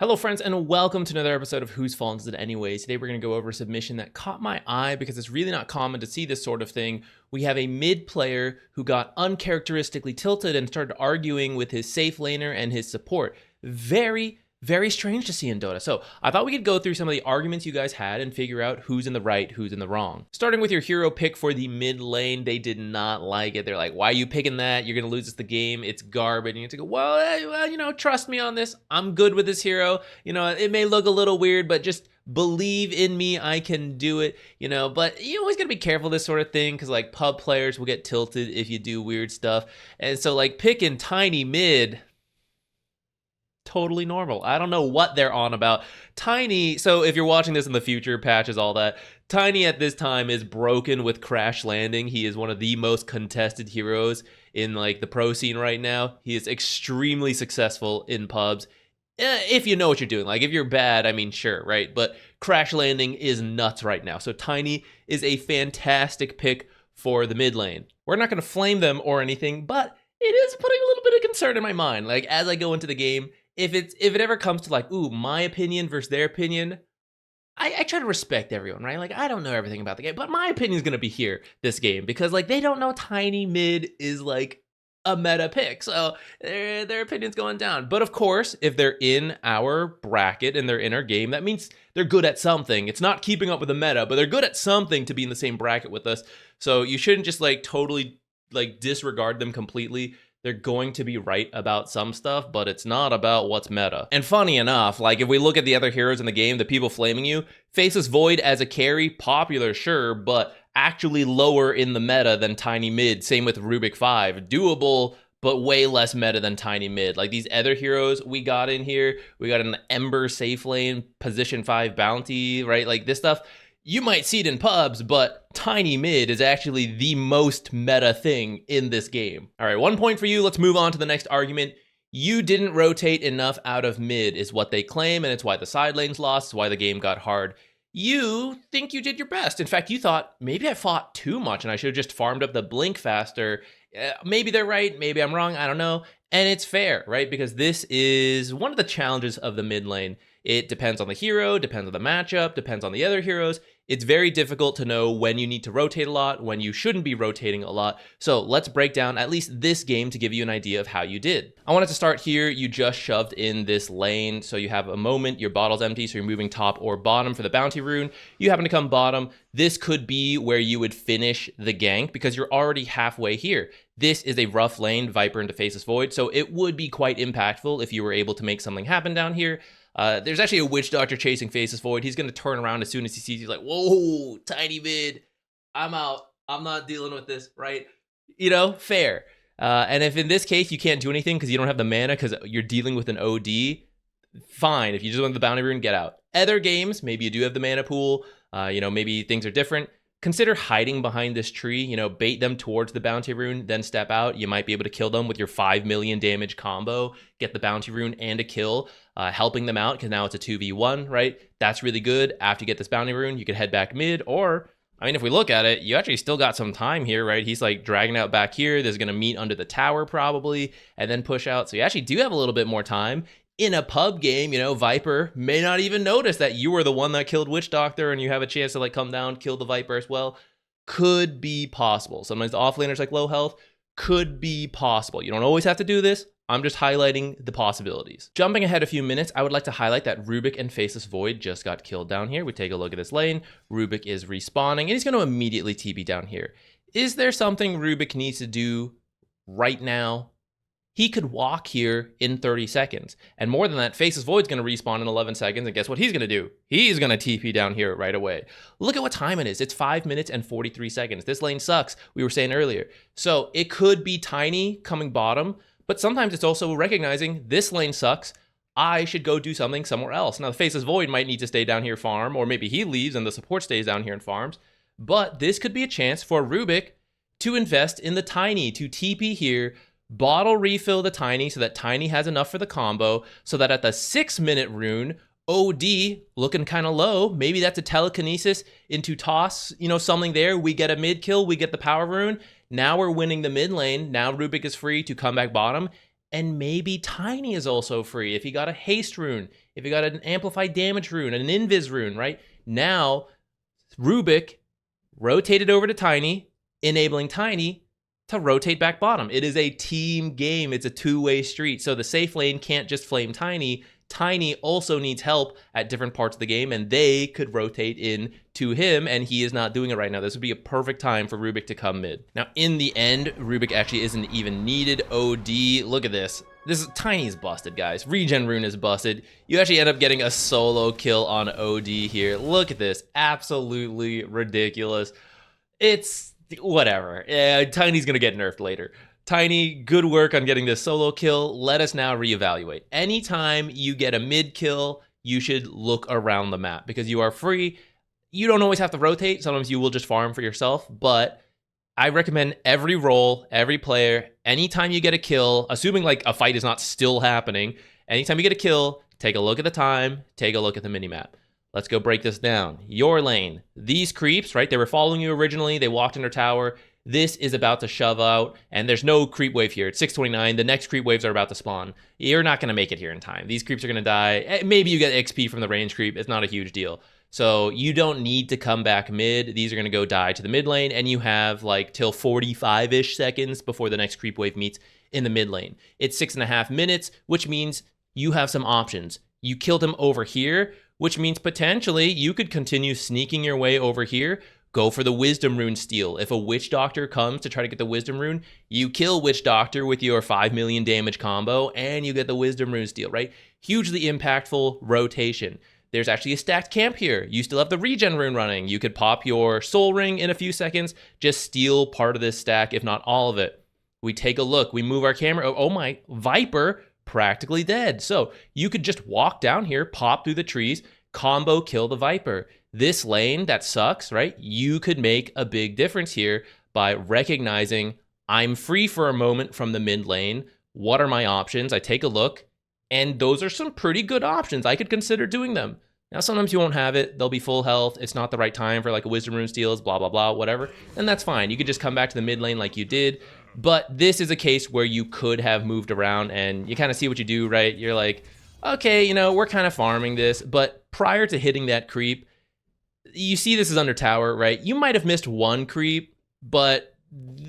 Hello friends and welcome to another episode of Whose Fault Is It Anyways. Today we're going to go over a submission that caught my eye because it's really not common to see this sort of thing. We have a mid player who got uncharacteristically tilted and started arguing with his safe laner and his support. Very strange to see in Dota. So I thought we could go through some of the arguments you guys had and figure out who's in the right, who's in the wrong. Starting with your hero pick for the mid lane, they did not like it. They're like, why are you picking that? You're going to lose us the game. It's garbage. And you have to go, well, trust me on this. I'm good with this hero. It may look a little weird, but just believe in me, I can do it, but you always gotta be careful of this sort of thing because like pub players will get tilted if you do weird stuff. And so like picking tiny mid, totally normal. I don't know what they're on about. Tiny, so if you're watching this in the future, patches, all that, Tiny at this time is broken with crash landing. He is one of the most contested heroes in like the pro scene right now. He is extremely successful in pubs. If you know what you're doing. Like if you're bad, I mean, sure, right? But crash landing is nuts right now. So Tiny is a fantastic pick for the mid lane. We're not going to flame them or anything, but it is putting a little bit of concern in my mind. Like as I go into the game, if it ever comes to like, ooh, my opinion versus their opinion, I try to respect everyone, right? Like I don't know everything about the game, but my opinion is going to be here this game because like they don't know Tiny mid is like a meta pick, so their opinion's going down. But of course, if they're in our bracket and they're in our game, that means they're good at something. It's not keeping up with the meta, but they're good at something to be in the same bracket with us. So you shouldn't just like totally like disregard them completely. They're going to be right about some stuff, but it's not about what's meta. And funny enough, like if we look at the other heroes in the game, the people flaming you, Faceless Void as a carry, popular, sure, but actually lower in the meta than Tiny mid. Same with Rubik 5. Doable, but way less meta than Tiny mid. Like these other heroes we got in here, we got an Ember safe lane, position 5 bounty, right? Like this stuff, you might see it in pubs, but Tiny mid is actually the most meta thing in this game. All right, 1 point for you. Let's move on to the next argument. You didn't rotate enough out of mid is what they claim, and it's why the side lanes lost, it's why the game got hard. You think you did your best. In fact, you thought, maybe I fought too much and I should have just farmed up the blink faster. Maybe they're right, maybe I'm wrong, I don't know. And it's fair, right? Because this is one of the challenges of the mid lane. It depends on the hero, depends on the matchup, depends on the other heroes. It's very difficult to know when you need to rotate a lot, when you shouldn't be rotating a lot. So let's break down at least this game to give you an idea of how you did. I wanted to start here. You just shoved in this lane. So you have a moment, your bottle's empty, so you're moving top or bottom for the bounty rune. You happen to come bottom. This could be where you would finish the gank because you're already halfway here. This is a rough lane, Viper into Faceless Void, so it would be quite impactful if you were able to make something happen down here. There's actually a Witch Doctor chasing Faceless Void. He's going to turn around as soon as he sees you. He's like, whoa, Tiny mid, I'm out. I'm not dealing with this, right? Fair. And if in this case you can't do anything because you don't have the mana because you're dealing with an OD, fine. If you just want the bounty rune, get out. Other games, maybe you do have the mana pool. Maybe things are different. Consider hiding behind this tree, bait them towards the bounty rune, then step out. You might be able to kill them with your 5 million damage combo, get the bounty rune and a kill, helping them out because now it's a 2v1, right? That's really good. After you get this bounty rune, you can head back mid, or, if we look at it, you actually still got some time here, right? He's like dragging out back here. There's going to meet under the tower probably, and then push out. So you actually do have a little bit more time. In a pub game, Viper may not even notice that you were the one that killed Witch Doctor and you have a chance to like come down, kill the Viper as well. Could be possible. Sometimes the offlaners like low health. Could be possible. You don't always have to do this. I'm just highlighting the possibilities. Jumping ahead a few minutes, I would like to highlight that Rubik and Faceless Void just got killed down here. We take a look at this lane. Rubik is respawning and he's going to immediately TP down here. Is there something Rubik needs to do right now? He could walk here in 30 seconds. And more than that, Faceless Void's going to respawn in 11 seconds. And guess what he's going to do? He's going to TP down here right away. Look at what time it is. It's 5 minutes and 43 seconds. This lane sucks, we were saying earlier. So it could be Tiny coming bottom, but sometimes it's also recognizing this lane sucks. I should go do something somewhere else. Now, the Faceless Void might need to stay down here farm, or maybe he leaves and the support stays down here and farms. But this could be a chance for Rubik to invest in the Tiny, to TP here, bottle refill the Tiny so that Tiny has enough for the combo, so that at the 6-minute rune, OD looking kind of low, maybe that's a telekinesis into toss, something there. We get a mid kill, we get the power rune. Now we're winning the mid lane. Now Rubik is free to come back bottom And maybe Tiny is also free if he got a haste rune, if he got an amplified damage rune, an invis rune, right? Now, Rubik rotated over to Tiny, enabling Tiny to rotate back bottom. It is a team game. It's a two-way street. So the safe lane can't just flame Tiny. Tiny also needs help at different parts of the game, and they could rotate in to him, and he is not doing it right now. This would be a perfect time for Rubik to come mid. Now, in the end, Rubik actually isn't even needed. OD, look at this. This is Tiny's busted, guys. Regen rune is busted. You actually end up getting a solo kill on OD here. Look at this. Absolutely ridiculous. It's whatever. Tiny's gonna get nerfed later. Tiny, good work on getting this solo kill. Let us now reevaluate. Anytime you get a mid kill, you should look around the map because you are free. You don't always have to rotate. Sometimes you will just farm for yourself, but I recommend every role, every player, anytime you get a kill, assuming like a fight is not still happening, anytime you get a kill, take a look at the time, take a look at the minimap. Let's go break this down. Your lane, these creeps, right? They were following you originally. They walked in their tower. This is about to shove out, and there's no creep wave here. It's 629. The next creep waves are about to spawn. You're not going to make it here in time. These creeps are going to die. Maybe you get XP from the range creep. It's not a huge deal. So you don't need to come back mid. These are going to go die to the mid lane, and you have like till 45-ish seconds before the next creep wave meets in the mid lane. It's 6.5 minutes, which means you have some options. You killed him over here, which means potentially you could continue sneaking your way over here. Go for the Wisdom Rune steal. If a Witch Doctor comes to try to get the Wisdom Rune, you kill Witch Doctor with your 5 million damage combo, and you get the Wisdom Rune steal, right? Hugely impactful rotation. There's actually a stacked camp here. You still have the Regen Rune running. You could pop your Soul Ring in a few seconds, just steal part of this stack, if not all of it. We take a look. We move our camera. Oh my, Viper practically dead. So you could just walk down here, pop through the trees, combo kill the Viper. This lane that sucks, right? You could make a big difference here by recognizing I'm free for a moment from the mid lane. What are my options? I take a look, and those are some pretty good options. I could consider doing them. Now, sometimes you won't have it. They'll be full health. It's not the right time for like a Wisdom Rune steals, blah, blah, blah, whatever. And that's fine. You could just come back to the mid lane like you did. But this is a case where you could have moved around, and you kind of see what you do, right? You're like, okay, you know, we're kind of farming this. But prior to hitting that creep, you see this is under tower, right? You might have missed one creep, but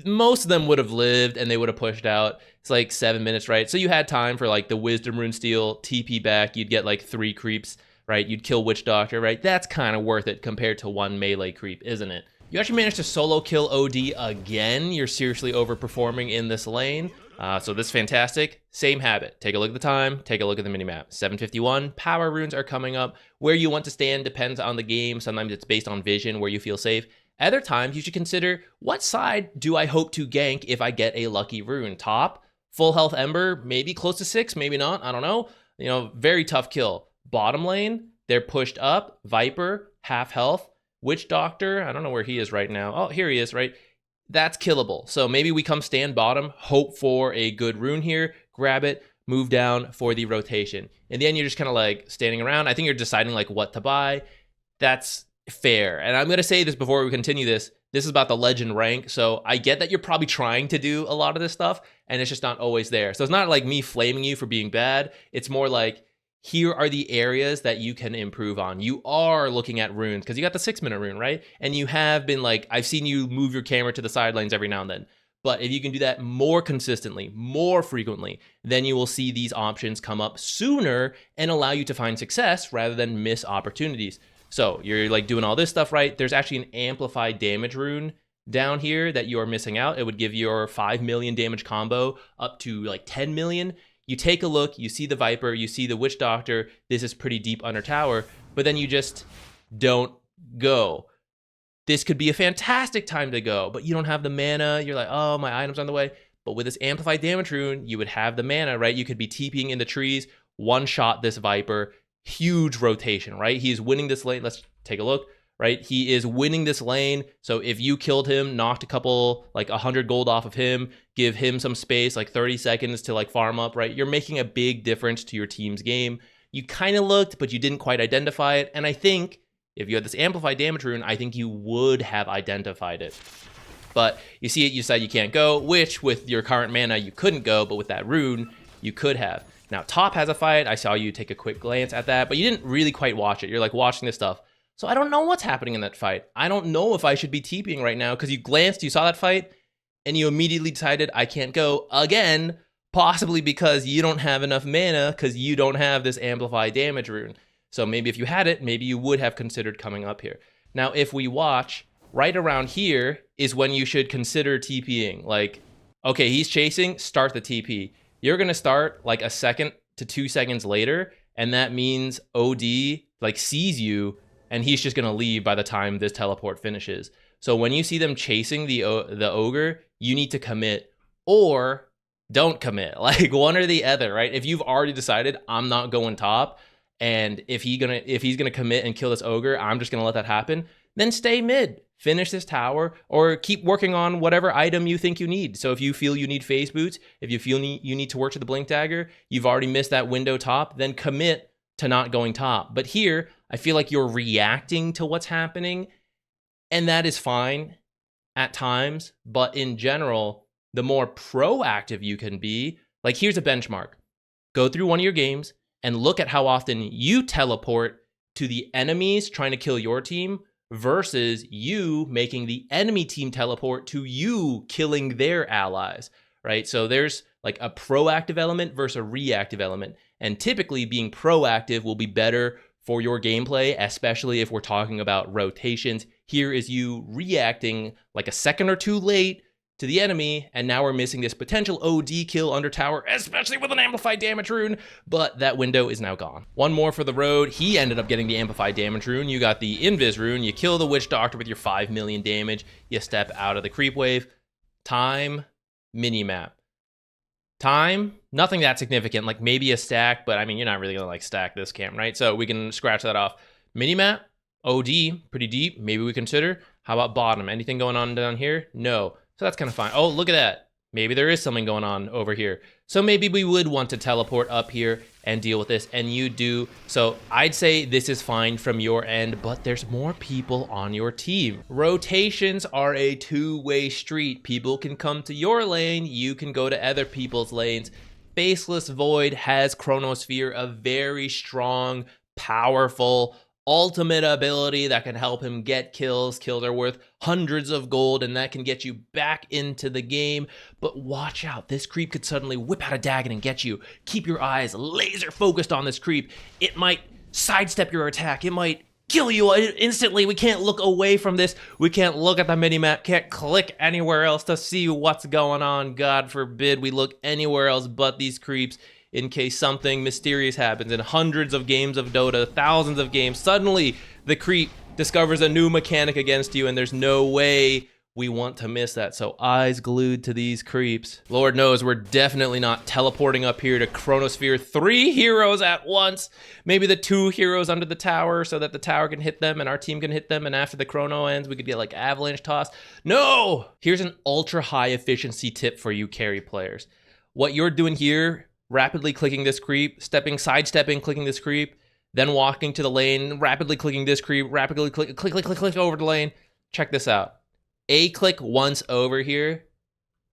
most of them would have lived and they would have pushed out. It's like 7 minutes, right? So you had time for like the Wisdom Rune steal, TP back, you'd get like 3 creeps, right? You'd kill Witch Doctor, right? That's kind of worth it compared to one melee creep, isn't it? You actually managed to solo kill OD again. You're seriously overperforming in this lane. So this is fantastic. Same habit. Take a look at the time. Take a look at the minimap. 7:51. Power runes are coming up. Where you want to stand depends on the game. Sometimes it's based on vision, where you feel safe. Other times you should consider, what side do I hope to gank if I get a lucky rune? Top, full health Ember, maybe close to 6, maybe not. I don't know. You know, very tough kill. Bottom lane, they're pushed up. Viper, half health. Witch Doctor, I don't know where he is right now. Oh, here he is, right? That's killable. So maybe we come stand bottom, hope for a good rune here, grab it, move down for the rotation. In the end, you're just kind of like standing around. I think you're deciding like what to buy. That's fair. And I'm going to say this before we continue this. This is about the legend rank. So I get that you're probably trying to do a lot of this stuff and it's just not always there. So it's not like me flaming you for being bad. It's more like, here are the areas that you can improve on. You are looking at runes because you got the 6-minute rune, right? And you have been like, I've seen you move your camera to the sidelines every now and then. But if you can do that more consistently, more frequently, then you will see these options come up sooner and allow you to find success rather than miss opportunities. So you're like doing all this stuff, right? There's actually an amplified damage rune down here that you are missing out. It would give your 5 million damage combo up to like 10 million. You take a look, you see the Viper, you see the Witch Doctor, this is pretty deep under tower, but then you just don't go. This could be a fantastic time to go, but you don't have the mana. You're like, oh, my item's on the way. But with this amplified damage rune, you would have the mana, right? You could be TPing in the trees, one-shot this Viper, huge rotation, right? He's winning this lane. Let's take a look, right? He is winning this lane. So if you killed him, knocked a couple, like 100 gold off of him, give him some space, like 30 seconds to like farm up, right? You're making a big difference to your team's game. You kind of looked, but you didn't quite identify it. And I think if you had this amplified damage rune, I think you would have identified it. But you see it, you decide you can't go, which with your current mana, you couldn't go, but with that rune, You could have. Now, top has a fight. I saw you take a quick glance at that, but you didn't really quite watch it. You're like watching this stuff. So I don't know what's happening in that fight. I don't know if I should be TPing right now because you glanced, you saw that fight, and you immediately decided I can't go again, possibly because you don't have enough mana because you don't have this amplify damage rune. So maybe if you had it, maybe you would have considered coming up here. Now, if we watch, right around here is when you should consider TPing. Like, okay, he's chasing, start the TP. You're going to start like a second to 2 seconds later, and that means OD like sees you, and he's just going to leave by the time this teleport finishes. So when you see them chasing the ogre, you need to commit or don't commit. Like one or the other, right? If you've already decided I'm not going top, and if he's gonna commit and kill this ogre, I'm just gonna let that happen, then stay mid. Finish this tower, or keep working on whatever item you think you need. So if you feel you need phase boots, if you feel you need to work to the blink dagger, you've already missed that window top, then commit to not going top. But here, I feel like you're reacting to what's happening, and that is fine at times, but in general, the more proactive you can be, like here's a benchmark. Go through one of your games and look at how often you teleport to the enemies trying to kill your team versus you making the enemy team teleport to you killing their allies, right? So there's like a proactive element versus a reactive element. And typically being proactive will be better for your gameplay, especially if we're talking about rotations. Here is you reacting like a second or two late to the enemy, and now we're missing this potential OD kill under tower, especially with an amplified damage rune, but that window is now gone. One more for the road. He ended up getting the amplified damage rune. You got the invis rune. You kill the witch doctor with your 5 million damage. You step out of the creep wave. Time, minimap. Time, nothing that significant, like maybe a stack, but I mean, you're not really gonna like stack this camp, right? So we can scratch that off. Minimap, OD, pretty deep, maybe we consider. How about bottom? Anything going on down here? No. So that's kind of fine. Oh, look at that. Maybe there is something going on over here. So maybe we would want to teleport up here and deal with this, and you do. So I'd say this is fine from your end, but there's more people on your team. Rotations are a two-way street. People can come to your lane, you can go to other people's lanes. Faceless Void has Chronosphere, a very strong, powerful, ultimate ability that can help him get kills. Kills are worth hundreds of gold, and that can get you back into the game. But watch out, this creep could suddenly whip out a Dagon and get you. Keep your eyes laser focused on this creep. It might sidestep your attack. It might kill you instantly. We can't look away from this. We can't look at the minimap, can't click anywhere else to see what's going on. God forbid we look anywhere else but these creeps, in case something mysterious happens. In hundreds of games of Dota, thousands of games, suddenly the creep discovers a new mechanic against you, and there's no way we want to miss that. So eyes glued to these creeps. Lord knows we're definitely not teleporting up here to Chronosphere 3 heroes at once. Maybe the 2 heroes under the tower so that the tower can hit them and our team can hit them, and after the chrono ends, we could get like avalanche toss. No! Here's an ultra high efficiency tip for you carry players. What you're doing here, rapidly clicking this creep, sidestepping, clicking this creep, then walking to the lane, rapidly clicking this creep, rapidly click over the lane. Check this out. A click once over here,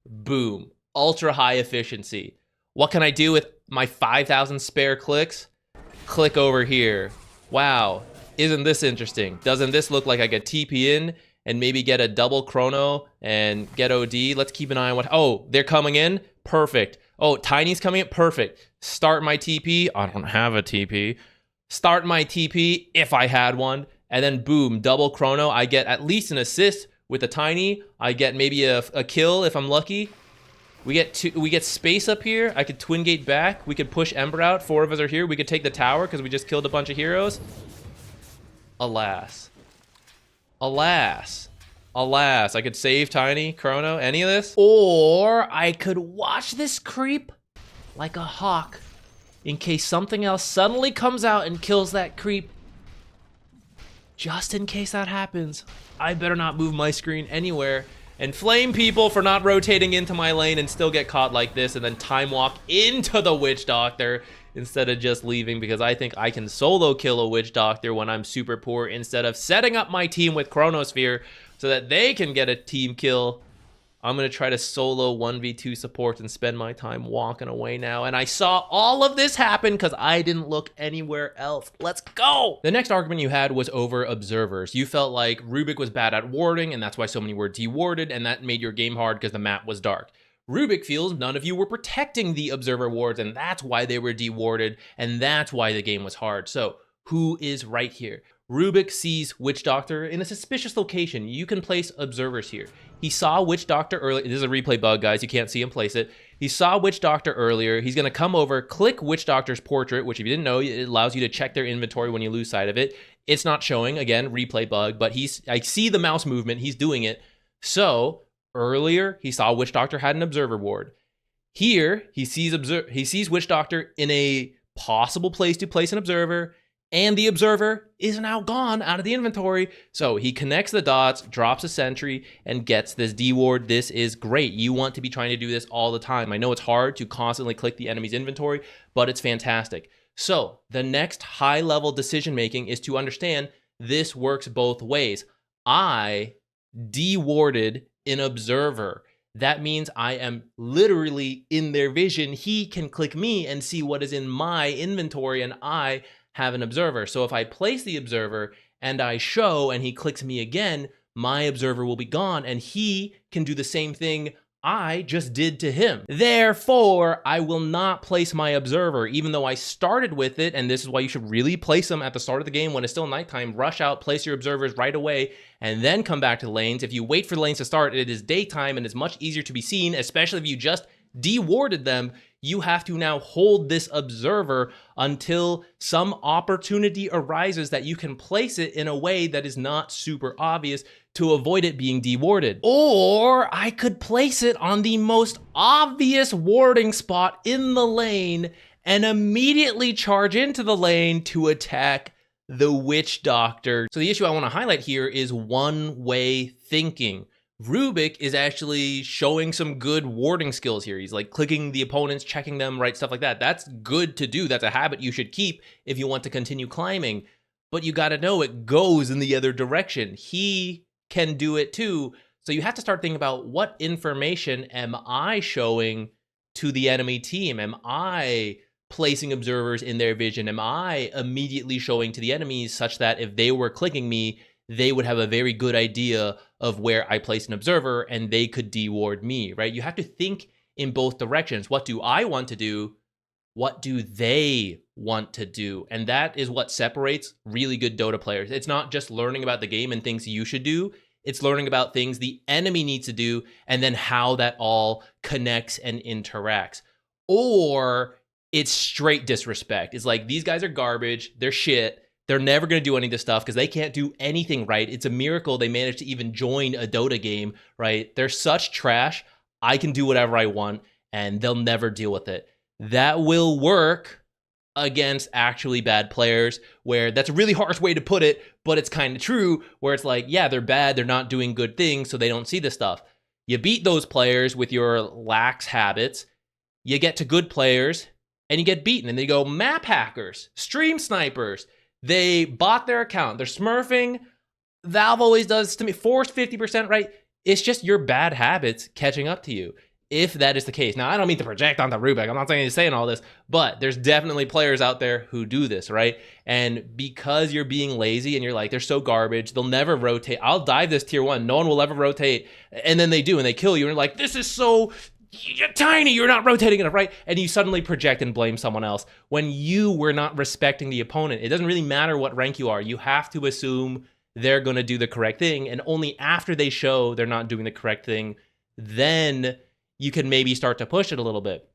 boom, ultra high efficiency. What can I do with my 5,000 spare clicks? Click over here. Wow, isn't this interesting? Doesn't this look like I could TP in and maybe get a double chrono and get OD? Let's keep an eye on what, oh, they're coming in, perfect. Oh, Tiny's coming in, perfect. Start my TP, I don't have a TP. Start my TP if I had one, and then boom, double chrono. I get at least an assist with a Tiny. I get maybe a kill if I'm lucky. We get space up here. I could twin gate back. We could push Ember out. 4 of us are here. We could take the tower because we just killed a bunch of heroes. Alas. Alas. Alas. I could save Tiny, Chrono, any of this. Or I could watch this creep like a hawk in case something else suddenly comes out and kills that creep. Just in case that happens, I better not move my screen anywhere and flame people for not rotating into my lane and still get caught like this and then time walk into the witch doctor instead of just leaving, because I think I can solo kill a witch doctor when I'm super poor instead of setting up my team with Chronosphere so that they can get a team kill I'm going to try to solo 1v2 support and spend my time walking away now. And I saw all of this happen because I didn't look anywhere else. Let's go. The next argument you had was over observers. You felt like Rubik was bad at warding, and that's why so many were dewarded, and that made your game hard because the map was dark. Rubik feels none of you were protecting the observer wards, and that's why they were dewarded, and that's why the game was hard. So who is right here? Rubik sees Witch Doctor in a suspicious location. You can place observers here. He saw Witch Doctor earlier. This is a replay bug, guys. You can't see him place it. He saw Witch Doctor earlier. He's going to come over, click Witch Doctor's portrait, which if you didn't know, it allows you to check their inventory when you lose sight of it. It's not showing, again, replay bug, but I see the mouse movement. He's doing it. So earlier, he saw Witch Doctor had an observer ward. Here, he sees Witch Doctor in a possible place to place an observer, and the observer is now gone out of the inventory. So he connects the dots, drops a sentry, and gets this D-ward. This is great. You want to be trying to do this all the time. I know it's hard to constantly click the enemy's inventory, but it's fantastic. So the next high-level decision-making is to understand this works both ways. I D-warded an observer. That means I am literally in their vision. He can click me and see what is in my inventory, and I have an observer. So if I place the observer and I show and he clicks me again, my observer will be gone and he can do the same thing I just did to him. Therefore, I will not place my observer, even though I started with it, and this is why you should really place them at the start of the game when it's still nighttime. Rush out, place your observers right away, and then come back to the lanes. If you wait for the lanes to start, it is daytime and it's much easier to be seen, especially if you just dewarded them. You have to now hold this observer until some opportunity arises that you can place it in a way that is not super obvious to avoid it being dewarded. Or I could place it on the most obvious warding spot in the lane and immediately charge into the lane to attack the Witch Doctor. So the issue I want to highlight here is one-way thinking. Rubik is actually showing some good warding skills here. He's like clicking the opponents, checking them, right? Stuff like that. That's good to do. That's a habit you should keep if you want to continue climbing. But you got to know it goes in the other direction. He can do it too. So you have to start thinking about what information am I showing to the enemy team? Am I placing observers in their vision? Am I immediately showing to the enemies such that if they were clicking me, they would have a very good idea of where I place an observer and they could deward me, right? You have to think in both directions. What do I want to do? What do they want to do? And that is what separates really good Dota players. It's not just learning about the game and things you should do. It's learning about things the enemy needs to do and then how that all connects and interacts. Or it's straight disrespect. It's like, these guys are garbage. They're shit. They're never going to do any of this stuff because they can't do anything right. It's a miracle they managed to even join a Dota game, right? They're such trash. I can do whatever I want and they'll never deal with it. That will work against actually bad players, where that's a really harsh way to put it, but it's kind of true, where it's like, yeah, they're bad. They're not doing good things, so they don't see this stuff. You beat those players with your lax habits. You get to good players and you get beaten, and they go map hackers, stream snipers. They bought their account. They're smurfing. Valve always does to me. Forced 50%, right? It's just your bad habits catching up to you, if that is the case. Now, I don't mean to project onto Rubik. I'm not saying all this, but there's definitely players out there who do this, right? And because you're being lazy and you're like, they're so garbage, they'll never rotate. I'll dive this tier 1. No one will ever rotate. And then they do, and they kill you. And you're like, this is so... you're tiny, you're not rotating enough, right? And you suddenly project and blame someone else when you were not respecting the opponent. It doesn't really matter what rank you are. You have to assume they're going to do the correct thing. And only after they show they're not doing the correct thing, then you can maybe start to push it a little bit.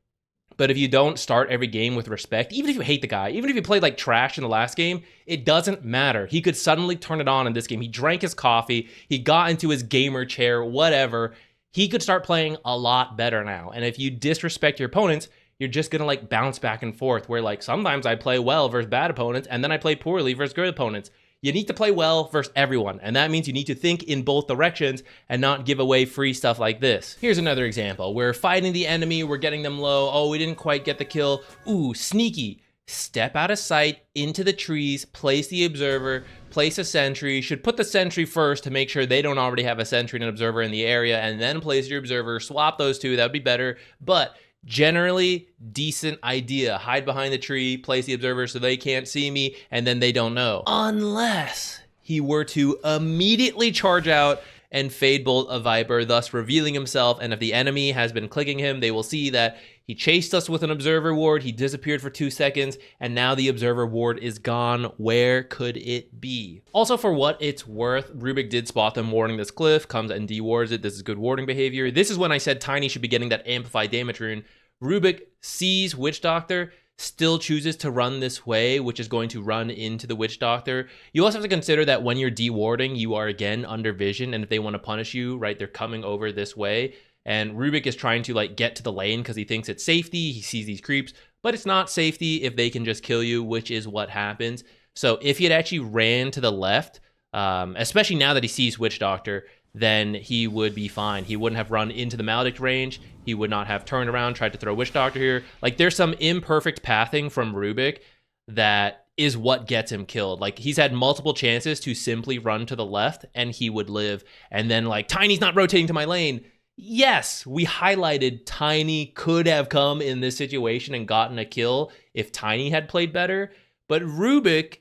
But if you don't start every game with respect, even if you hate the guy, even if you played like trash in the last game, it doesn't matter. He could suddenly turn it on in this game. He drank his coffee. He got into his gamer chair, whatever. He could start playing a lot better now. And if you disrespect your opponents, you're just going to like bounce back and forth, where like sometimes I play well versus bad opponents and then I play poorly versus good opponents. You need to play well versus everyone. And that means you need to think in both directions and not give away free stuff like this. Here's another example. We're fighting the enemy. We're getting them low. Oh, we didn't quite get the kill. Ooh, sneaky. step out of sight into the trees, place the observer, place a sentry, should put the sentry first to make sure they don't already have a sentry and an observer in the area, and then place your observer, swap those two, that would be better. But generally, decent idea. Hide behind the tree, place the observer so they can't see me, and then they don't know. Unless he were to immediately charge out and Fade Bolt a Viper, thus revealing himself, and if the enemy has been clicking him, they will see that he chased us with an observer ward, he disappeared for 2 seconds, and now the observer ward is gone. Where could it be? Also, for what it's worth, Rubik did spot them warding this cliff, comes and dewards it. This is good warding behavior. This is when I said Tiny should be getting that amplified damage rune. Rubik sees Witch Doctor, still chooses to run this way, which is going to run into the Witch Doctor. You also have to consider that when you're dewarding, you are again under vision, and if they want to punish you, right, they're coming over this way. And Rubik is trying to like get to the lane because he thinks it's safety. He sees these creeps, but it's not safety if they can just kill you, which is what happens. So if he had actually ran to the left, especially now that he sees Witch Doctor, then he would be fine. He wouldn't have run into the Maledict range. He would not have turned around, tried to throw Witch Doctor here. Like, there's some imperfect pathing from Rubik that is what gets him killed. Like, he's had multiple chances to simply run to the left and he would live. And then like, Tiny's not rotating to my lane. Yes, we highlighted Tiny could have come in this situation and gotten a kill if Tiny had played better. But Rubik,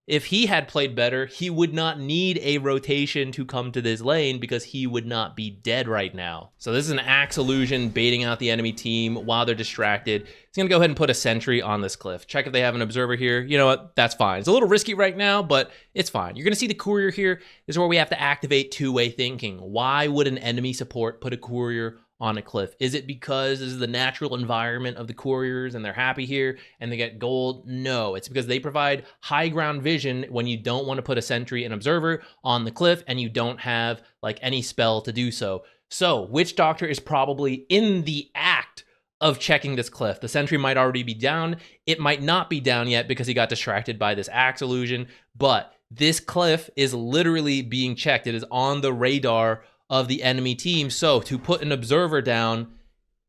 if he had played better, he would not need a rotation to come to this lane because he would not be dead right now. So this is an Axe Illusion baiting out the enemy team while they're distracted. He's going to go ahead and put a sentry on this cliff. Check if they have an observer here. You know what? That's fine. It's a little risky right now, but it's fine. You're going to see the courier here. This is where we have to activate two-way thinking. Why would an enemy support put a courier on a cliff? Is it because this is the natural environment of the couriers and they're happy here and they get gold? No, it's because they provide high ground vision when you don't want to put a sentry and observer on the cliff and you don't have like any spell to do so. So Witch Doctor is probably in the act of checking this cliff. The sentry might already be down. It might not be down yet because he got distracted by this Axe Illusion, but this cliff is literally being checked. It is on the radar of the enemy team. So to put an observer down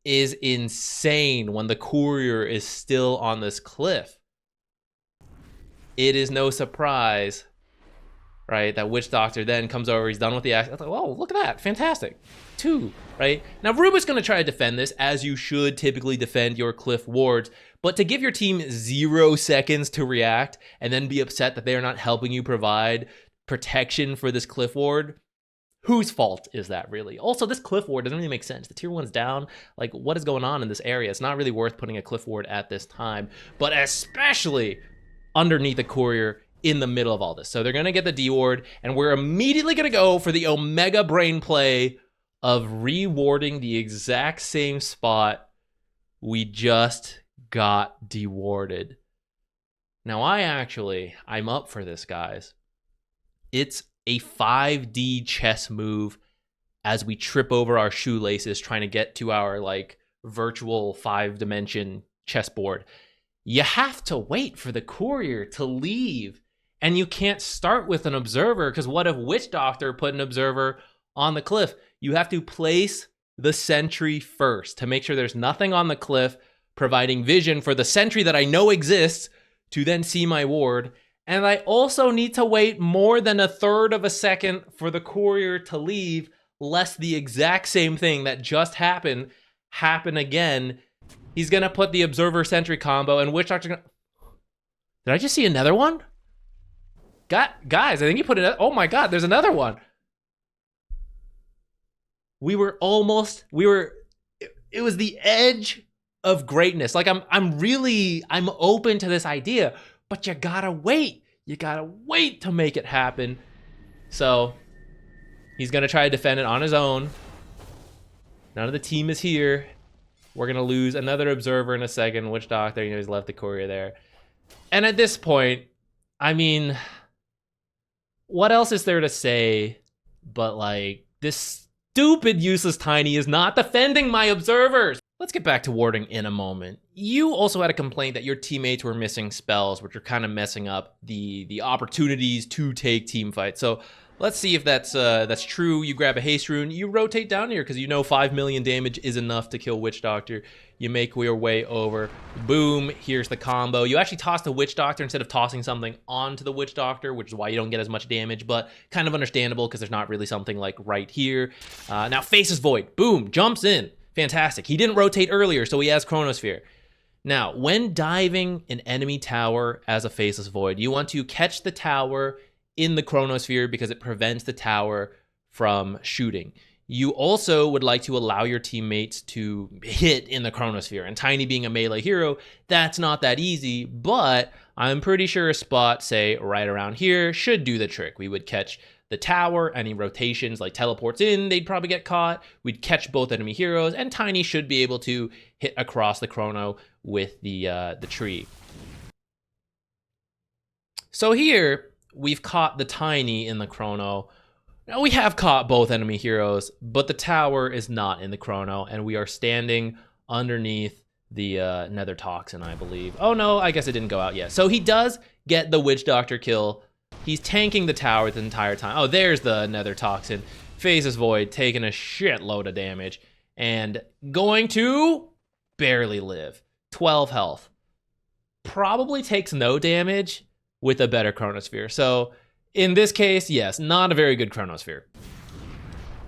is insane when the courier is still on this cliff. It is no surprise, right, that Witch Doctor then comes over, he's done with the axe. Like, whoa, look at that, fantastic. 2, right? Now Rubik's gonna try to defend this, as you should typically defend your cliff wards, but to give your team 0 seconds to react and then be upset that they are not helping you provide protection for this cliff ward, whose fault is that really? Also, this cliff ward doesn't really make sense. The tier 1's down. Like, what is going on in this area? It's not really worth putting a cliff ward at this time, but especially underneath the courier in the middle of all this. So they're going to get the D ward, and we're immediately going to go for the Omega Brain play of rewarding the exact same spot we just got dewarded. Now, I'm up for this, guys. It's a 5D chess move as we trip over our shoelaces trying to get to our like virtual 5-dimension chessboard. You have to wait for the courier to leave, and you can't start with an observer because what if Witch Doctor put an observer on the cliff? You have to place the sentry first to make sure there's nothing on the cliff, providing vision for the sentry that I know exists to then see my ward. And I also need to wait more than 1/3 of a second for the courier to leave, lest the exact same thing that just happened happen again. He's gonna put the observer sentry combo, and Witch Doctor. Did I just see another one? Guys, I think he put it. Oh my God, there's another one. It was the edge of greatness. Like I'm open to this idea. But you gotta wait. You gotta wait to make it happen. So he's gonna try to defend it on his own. None of the team is here. We're gonna lose another observer in a second. Witch Doctor, he's left the courier there. And at this point, I mean, what else is there to say? But like, this stupid useless Tiny is not defending my observers. Let's get back to warding in a moment. You also had a complaint that your teammates were missing spells, which are kind of messing up the opportunities to take team fights. So Let's see if that's true. You grab a haste rune, you rotate down here because you know 5 million damage is enough to kill Witch Doctor. You make your way over. Boom, here's the combo. You actually toss the Witch Doctor instead of tossing something onto the Witch Doctor, which is why you don't get as much damage, but kind of understandable because there's not really something like right here. Now Faceless Void, boom, jumps in. Fantastic. He didn't rotate earlier, so he has Chronosphere. Now, when diving an enemy tower as a Faceless Void, you want to catch the tower in the Chronosphere because it prevents the tower from shooting. You also would like to allow your teammates to hit in the Chronosphere. And Tiny being a melee hero, that's not that easy, but I'm pretty sure a spot, say, right around here, should do the trick. We would catch the tower, any rotations like teleports in, they'd probably get caught. We'd catch both enemy heroes, and Tiny should be able to hit across the Chrono with the tree. So here, we've caught the Tiny in the Chrono. Now we have caught both enemy heroes, but the tower is not in the Chrono, and we are standing underneath the Nether Toxin, I believe. Oh no, I guess it didn't go out yet. So he does get the Witch Doctor kill. He's tanking the tower the entire time. Oh, there's the Nether Toxin. Faceless Void taking a shitload of damage and going to barely live. 12 health. Probably takes no damage with a better Chronosphere. So in this case, yes, not a very good Chronosphere.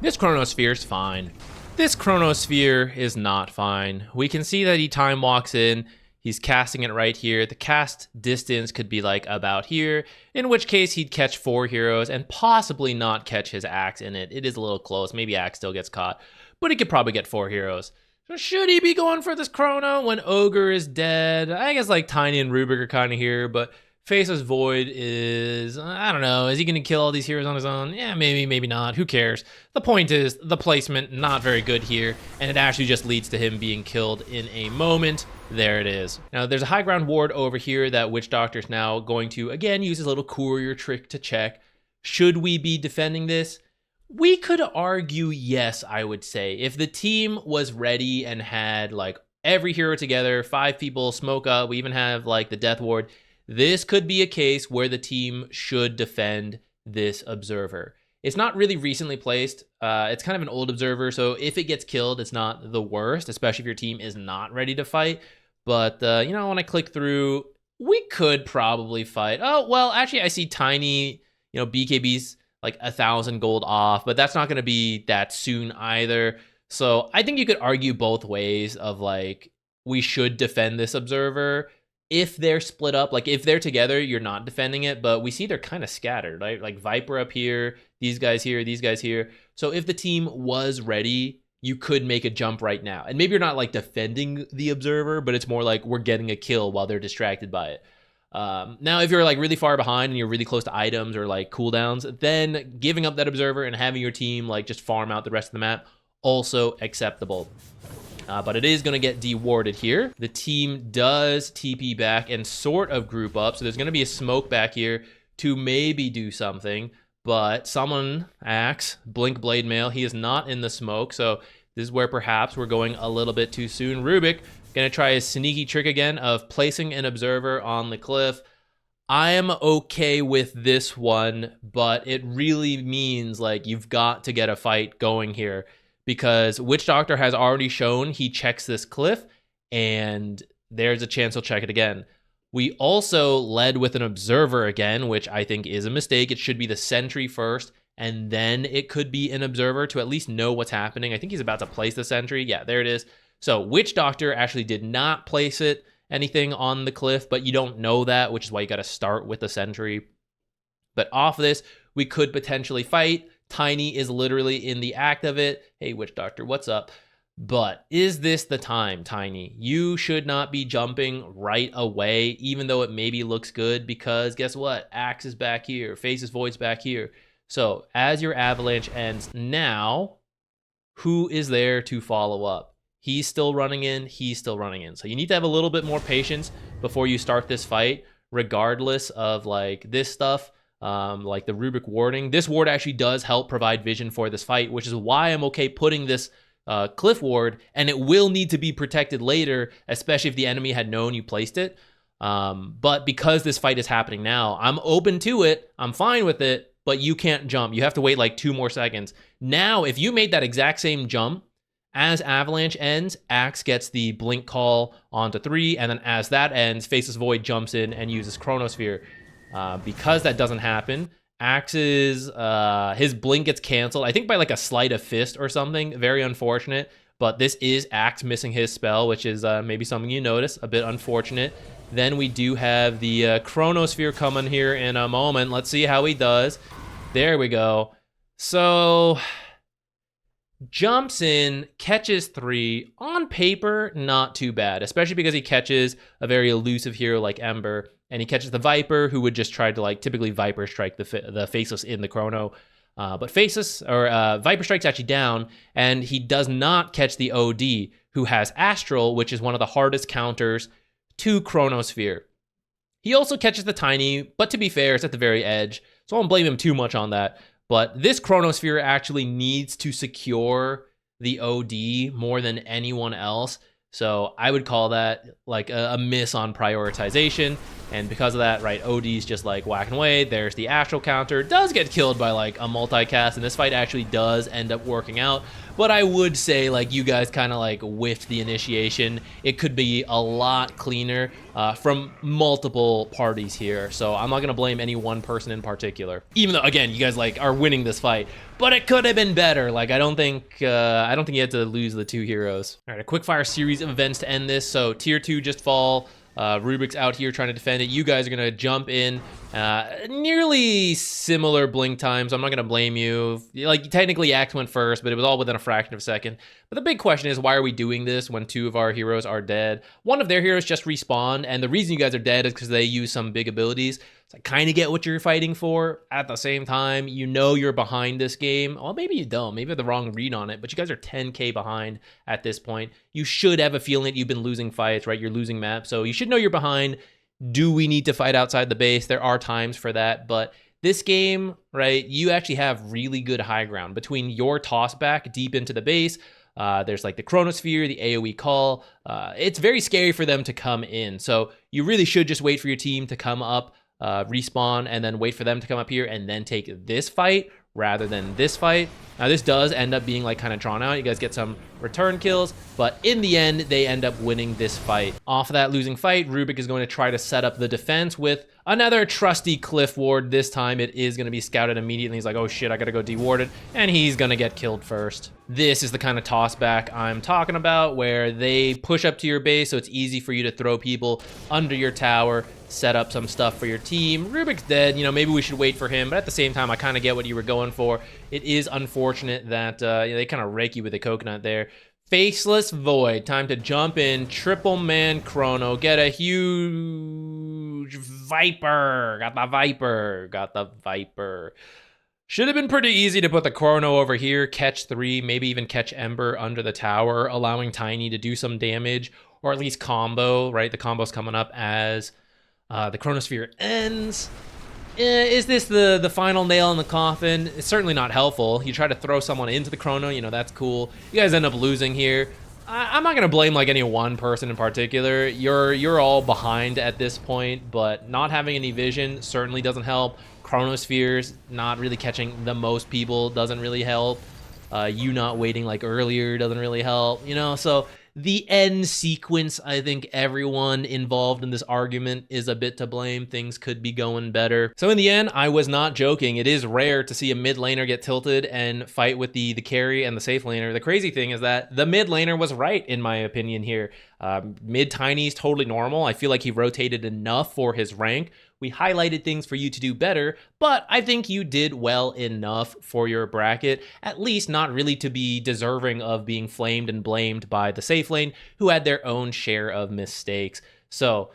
This Chronosphere is fine. This Chronosphere is not fine. We can see that he time walks in. He's casting it right here. The cast distance could be like about here, in which case he'd catch 4 heroes and possibly not catch his axe in it. It is a little close. Maybe axe still gets caught, but he could probably get 4 heroes. So should he be going for this Chrono when Ogre is dead? I guess like Tiny and Rubik are kind of here, but Faceless Void is, I don't know, is he going to kill all these heroes on his own? Yeah, maybe, maybe not. Who cares? The point is, the placement, not very good here, and it actually just leads to him being killed in a moment. There it is. Now, there's a high ground ward over here that Witch Doctor's now going to, again, use his little courier trick to check. Should we be defending this? We could argue yes, I would say. If the team was ready and had, like, every hero together, 5 people, smoke up, we even have, like, the Death Ward, this could be a case where the team should defend this observer. It's not really recently placed. It's kind of an old observer, so if it gets killed, it's not the worst, especially if your team is not ready to fight. But, you know, when I click through, we could probably fight. Oh, well, actually, I see Tiny, you know, BKB's like 1,000 gold off, but that's not going to be that soon either. So I think you could argue both ways of, like, we should defend this observer. If they're split up, like if they're together, you're not defending it, but we see they're kind of scattered, right? Like Viper up here, these guys here, these guys here. So if the team was ready, you could make a jump right now. And maybe you're not like defending the observer, but it's more like we're getting a kill while they're distracted by it. Now, if you're like really far behind and you're really close to items or like cooldowns, then giving up that observer and having your team like just farm out the rest of the map, also acceptable. But it is going to get dewarded here. The team does TP back and sort of group up. So there's going to be a smoke back here to maybe do something. But someone acts, Blink Blade Mail. He is not in the smoke. So this is where perhaps we're going a little bit too soon. Rubik going to try his sneaky trick again of placing an observer on the cliff. I am okay with this one, but it really means like you've got to get a fight going here. Because Witch Doctor has already shown he checks this cliff, and there's a chance he'll check it again. We also led with an observer again, which I think is a mistake. It should be the sentry first, and then it could be an observer to at least know what's happening. I think he's about to place the sentry. Yeah, there it is. So Witch Doctor actually did not place anything on the cliff, but you don't know that, which is why you got to start with the sentry. But off this, we could potentially fight. Tiny is literally in the act of it. Hey, Witch Doctor, what's up? But is this the time, Tiny? You should not be jumping right away, even though it maybe looks good, because guess what? Axe is back here. Faceless Void's back here. So as your avalanche ends now, who is there to follow up? He's still running in. He's still running in. So you need to have a little bit more patience before you start this fight, regardless of like this stuff. Like the Rubik warding. This ward actually does help provide vision for this fight, which is why I'm okay putting this cliff ward, and it will need to be protected later, especially if the enemy had known you placed it. But because this fight is happening now, I'm open to it. I'm fine with it, but you can't jump. You have to wait like 2 more seconds. Now, if you made that exact same jump, as Avalanche ends, Axe gets the blink call onto 3, and then as that ends, Faceless Void jumps in and uses Chronosphere. Because that doesn't happen, Axe's his blink gets canceled, I think by like a sleight of fist or something. Very unfortunate, but this is Axe missing his spell, which is maybe something you notice, a bit unfortunate. Then we do have the Chronosphere coming here in a moment. Let's see how he does. There we go. So jumps in, catches 3. On paper, not too bad, especially because he catches a very elusive hero like Ember, and he catches the Viper, who would just try to, like, typically Viper strike the Faceless in the Chrono. But Faceless, or Viper Strike's actually down, and he does not catch the OD, who has Astral, which is one of the hardest counters to Chronosphere. He also catches the Tiny, but to be fair, it's at the very edge, so I won't blame him too much on that. But this Chronosphere actually needs to secure the OD more than anyone else. So I would call that like a miss on prioritization. And because of that, right, OD's just like whacking away. There's the Astral counter. Does get killed by like a multicast, and this fight actually does end up working out. But I would say like you guys kind of like whiffed the initiation. It could be a lot cleaner from multiple parties here. So I'm not gonna blame any one person in particular. Even though again, you guys like are winning this fight, but it could have been better. Like I don't think you had to lose the 2 heroes. All right, a quick fire series of events to end this. So tier 2 just fall. Rubik's out here trying to defend it. You guys are going to jump in. Nearly similar blink times. I'm not going to blame you. Like, technically, Axe went first, but it was all within a fraction of a second. But the big question is, why are we doing this when 2 of our heroes are dead? One of their heroes just respawned, and the reason you guys are dead is because they use some big abilities. So I kind of get what you're fighting for. At the same time, you know you're behind this game. Well, maybe you don't. Maybe you have the wrong read on it, but you guys are 10k behind at this point. You should have a feeling that you've been losing fights, right? You're losing maps, so you should know you're behind. Do we need to fight outside the base? There are times for that, but this game, right, you actually have really good high ground between your toss back deep into the base. There's like the Chronosphere, the AoE call. It's very scary for them to come in, so you really should just wait for your team to come up, respawn, and then wait for them to come up here and then take this fight rather than this fight. Now this does end up being like kind of drawn out. You guys get some return kills, but in the end they end up winning this fight. Off of that losing fight, Rubik is going to try to set up the defense with another trusty Cliff Ward. This time it is going to be scouted immediately. He's like, oh shit, I gotta go deward it, and he's gonna get killed first. This is the kind of toss back I'm talking about, where they push up to your base so it's easy for you to throw people under your tower, set up some stuff for your team. Rubik's dead. You know, maybe we should wait for him, but at the same time, I kind of get what you were going for. It is unfortunate that they kind of rake you with a coconut there. Faceless Void, time to jump in, triple man Chrono, get a huge Viper. Got the Viper. Should have been pretty easy to put the Chrono over here, catch 3, maybe even catch Ember under the tower, allowing Tiny to do some damage, or at least combo, right? The combo's coming up as the Chronosphere ends. Is this the final nail in the coffin? It's certainly not helpful. You try to throw someone into the Chrono, you know, that's cool. You guys end up losing here. I'm not gonna blame like any one person in particular. You're all behind at this point, but not having any vision certainly doesn't help. Chronospheres not really catching the most people doesn't really help. You not waiting like earlier doesn't really help, you know? So the end sequence, I think everyone involved in this argument is a bit to blame. Things could be going better. So in the end, I was not joking. It is rare to see a mid laner get tilted and fight with the carry and the safe laner. The crazy thing is that the mid laner was right, in my opinion here. Mid Tiny is totally normal. I feel like he rotated enough for his rank. We highlighted things for you to do better, but I think you did well enough for your bracket, at least not really to be deserving of being flamed and blamed by the safe lane, who had their own share of mistakes. So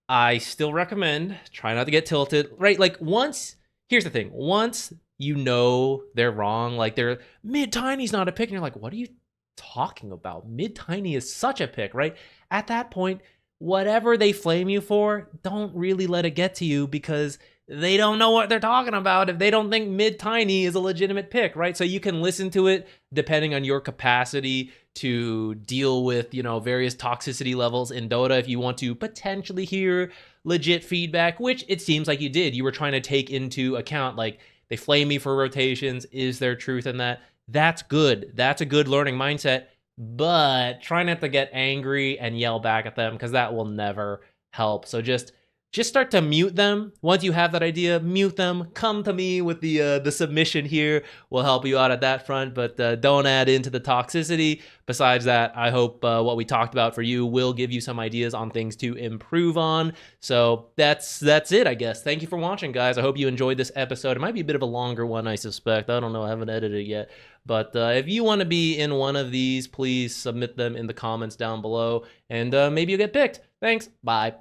I still recommend try not to get tilted, right? Like here's the thing, once you know they're wrong, like they're mid Tiny's not a pick, and you're like, what are you talking about? Mid Tiny is such a pick, right? At that point, whatever they flame you for, don't really let it get to you, because they don't know what they're talking about if they don't think mid Tiny is a legitimate pick, right? So you can listen to it depending on your capacity to deal with, you know, various toxicity levels in Dota. If you want to potentially hear legit feedback, which it seems like you did, you were trying to take into account, like, They flame me for rotations. Is there truth in that? That's good. That's a good learning mindset. But try not to get angry and yell back at them, because that will never help. So just start to mute them. Once you have that idea, mute them. Come to me with the submission here. We'll help you out at that front, but don't add into the toxicity. Besides that, I hope what we talked about for you will give you some ideas on things to improve on. So that's it, I guess. Thank you for watching, guys. I hope you enjoyed this episode. It might be a bit of a longer one, I suspect. I don't know. I haven't edited it yet. But if you want to be in one of these, please submit them in the comments down below, and maybe you'll get picked. Thanks. Bye.